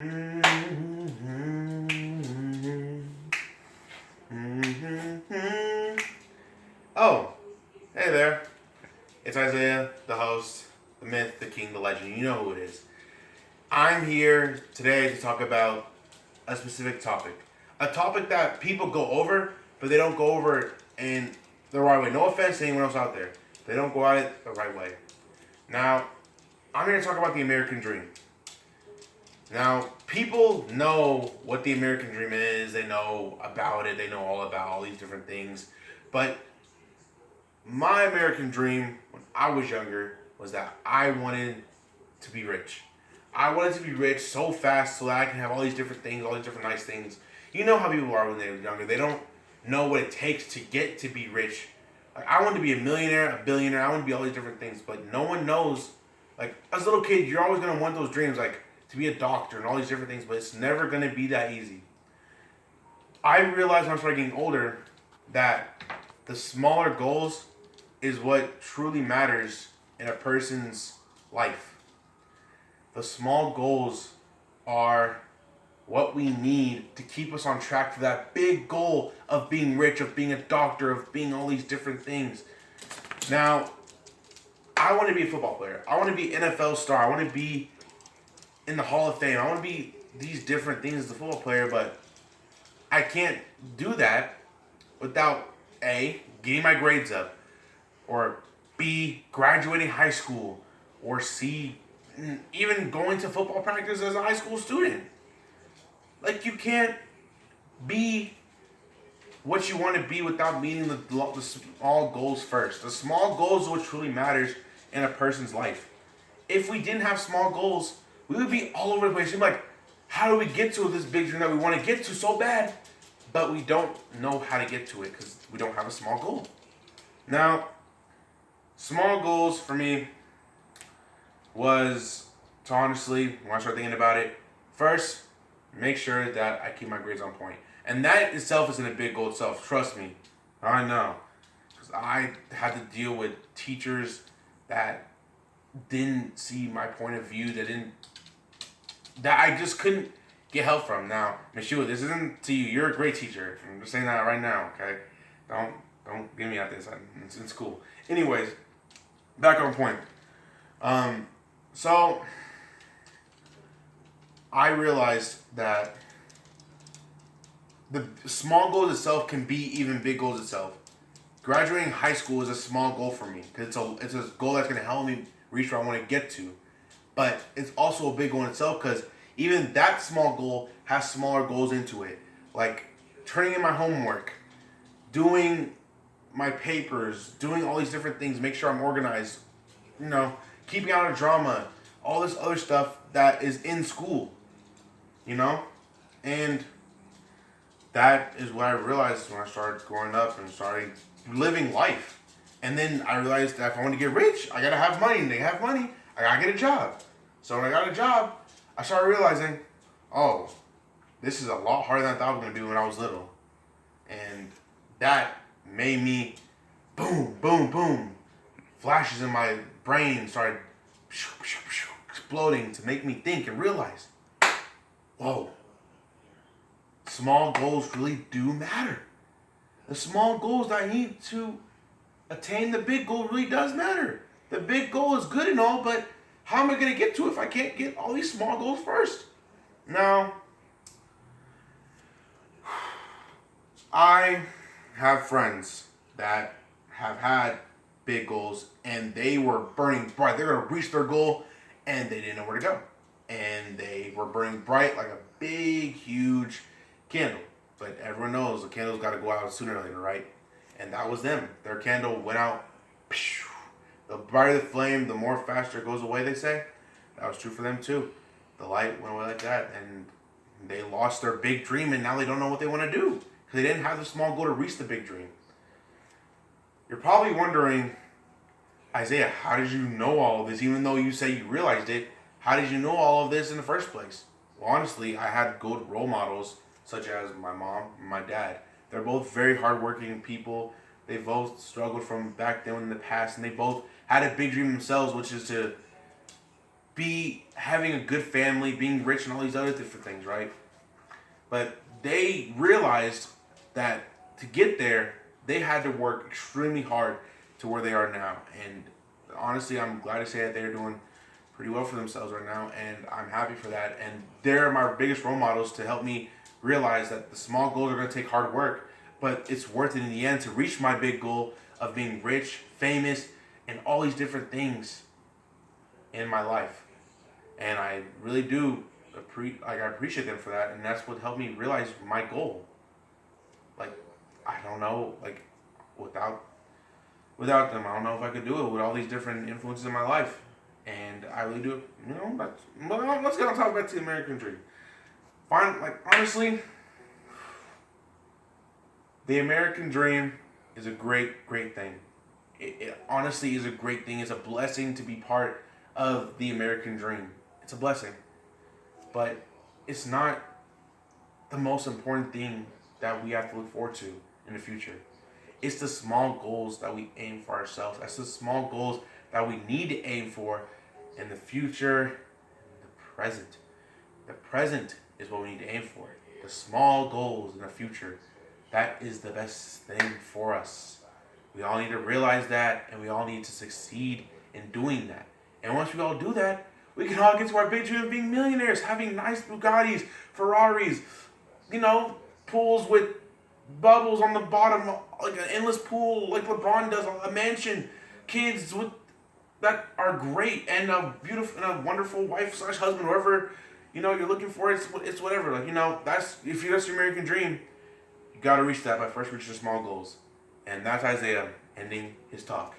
Oh, hey there. It's Isaiah, the host, the myth, the king, the legend. You know who it is. I'm here today to talk about a specific topic. A topic that people go over, but they don't go over it in the right way. No offense to anyone else out there. They don't go at it the right way. Now, I'm here to talk about the American dream. Now, people know what the American dream is. They know about it. They know all about all these different things. But my American dream when I was younger was that I wanted to be rich. I wanted to be rich so fast so that I can have all these different things, all these different nice things. You know how people are when they're younger. They don't know what it takes to get to be rich. Like, I wanted to be a millionaire, a billionaire. I want to be all these different things. But no one knows. Like, as a little kid, you're always going to want those dreams. Like, to be a doctor and all these different things, but it's never going to be that easy. I realized when I started getting older that the smaller goals is what truly matters in a person's life. The small goals are what we need to keep us on track for that big goal of being rich, of being a doctor, of being all these different things. Now, I want to be a football player. I want to be an NFL star. I want to be in the Hall of Fame. I want to be these different things as a football player, but I can't do that without A, getting my grades up, or B, graduating high school, or C, even going to football practice as a high school student. Like, you can't be what you want to be without meeting the small goals first. The small goals are what truly matters in a person's life. If we didn't have small goals, we would be all over the place. We'd be like, how do we get to this big dream that we want to get to so bad, but we don't know how to get to it because we don't have a small goal. Now, small goals for me was to honestly, when I started thinking about it, first, make sure that I keep my grades on point. And that itself isn't a big goal itself. Trust me. I know. Because I had to deal with teachers that didn't see my point of view, that I just couldn't get help from. Now, Michelle, this isn't to you. You're a great teacher. I'm just saying that right now, okay? Don't get me at this. It's cool. Anyways, back on point. So I realized that the small goals itself can be even big goals itself. Graduating high school is a small goal for me because it's a goal that's going to help me reach where I want to get to. But it's also a big goal in itself because even that small goal has smaller goals into it. Like turning in my homework, doing my papers, doing all these different things, make sure I'm organized, keeping out of drama, all this other stuff that is in school, And that is what I realized when I started growing up and started living life. And then I realized that if I want to get rich, I gotta have money. And they have money, I gotta get a job. So when I got a job, I started realizing, oh, this is a lot harder than I thought it was gonna be when I was little. And that made me boom, boom, boom. Flashes in my brain started exploding to make me think and realize, whoa, small goals really do matter. The small goals that I need to attain the big goal really does matter. The big goal is good and all, but how am I going to get to it if I can't get all these small goals first? Now, I have friends that have had big goals and they were burning bright. They're going to reach their goal and they didn't know where to go. And they were burning bright like a big, huge candle. But everyone knows the candle's got to go out sooner or later, right? And that was them. Their candle went out. The brighter the flame, the more faster it goes away, they say. That was true for them too. The light went away like that, and they lost their big dream, and now they don't know what they want to do because they didn't have the small goal to reach the big dream. You're probably wondering, Isaiah, how did you know all of this? Even though you say you realized it, how did you know all of this in the first place? Well, honestly, I had good role models such as my mom and my dad. They're both very hardworking people. They both struggled from back then in the past, and they both had a big dream themselves, which is to be having a good family, being rich, and all these other different things, right? But they realized that to get there, they had to work extremely hard to where they are now. And honestly, I'm glad to say that they're doing pretty well for themselves right now, and I'm happy for that. And they're my biggest role models to help me realize that the small goals are going to take hard work, but it's worth it in the end to reach my big goal of being rich, famous, and all these different things in my life. And I really do I appreciate them for that, and that's what helped me realize my goal. Like, I don't know, like, without them, I don't know if I could do it with all these different influences in my life. And I really do, let's get on top back to the American dream. Honestly, the American dream is a great, great thing. It honestly is a great thing. It's a blessing to be part of the American dream. It's a blessing. But it's not the most important thing that we have to look forward to in the future. It's the small goals that we aim for ourselves. That's the small goals that we need to aim for in the future, in the present. The present is what we need to aim for. The small goals in the future, that is the best thing for us. We all need to realize that, and we all need to succeed in doing that. And once we all do that, we can all get to our big dream of being millionaires, having nice Bugattis, Ferraris, pools with bubbles on the bottom, like an endless pool, like LeBron does, a mansion, kids that are great, and a beautiful and a wonderful wife/husband, whoever you're looking for. It's whatever. That's if that's your American dream, you gotta reach that by first reaching the small goals, and that's Isaiah ending his talk.